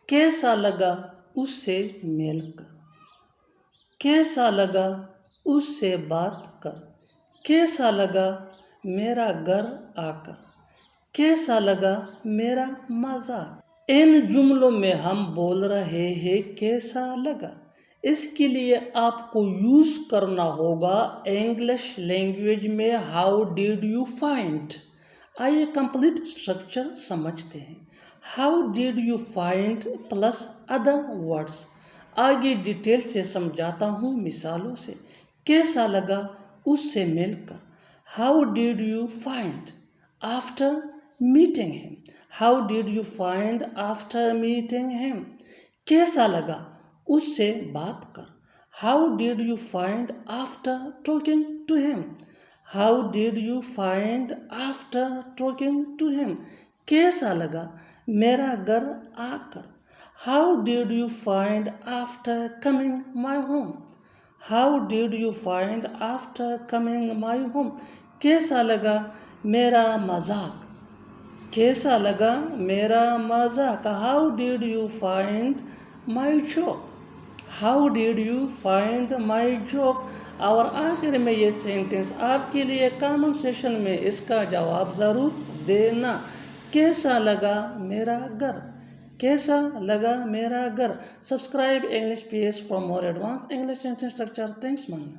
कैसा लगा उससे मिलकर, कैसा लगा उससे बात कर, कैसा लगा मेरा घर आकर, कैसा लगा मेरा मजाक। इन जुमलों में हम बोल रहे हैं कैसा लगा। इसके लिए आपको यूज करना होगा इंग्लिश लैंग्वेज में हाउ डिड यू फाइंड। आइए कंप्लीट स्ट्रक्चर समझते हैं। How did you find plus other words. आगे डिटेल से समझाता हूँ मिसालों से। कैसा लगा उससे मिलकर, how did you find after meeting him, how did you find after meeting him. कैसा लगा उससे बात कर, how did you find after talking to him, how did you find after talking to him. कैसा लगा मेरा घर आकर, how did you find after coming my home, how did you find after coming my home. कैसा लगा मेरा मजाक, कैसा लगा मेरा मजाक, how did you find my joke, how did you find my joke. और आखिर में ये सेंटेंस आपके लिए कमेंट सेशन में इसका जवाब ज़रूर देना। कैसा लगा मेरा घर, कैसा लगा मेरा घर। Subscribe English PS for more advance English sentence structure. Thanks मन।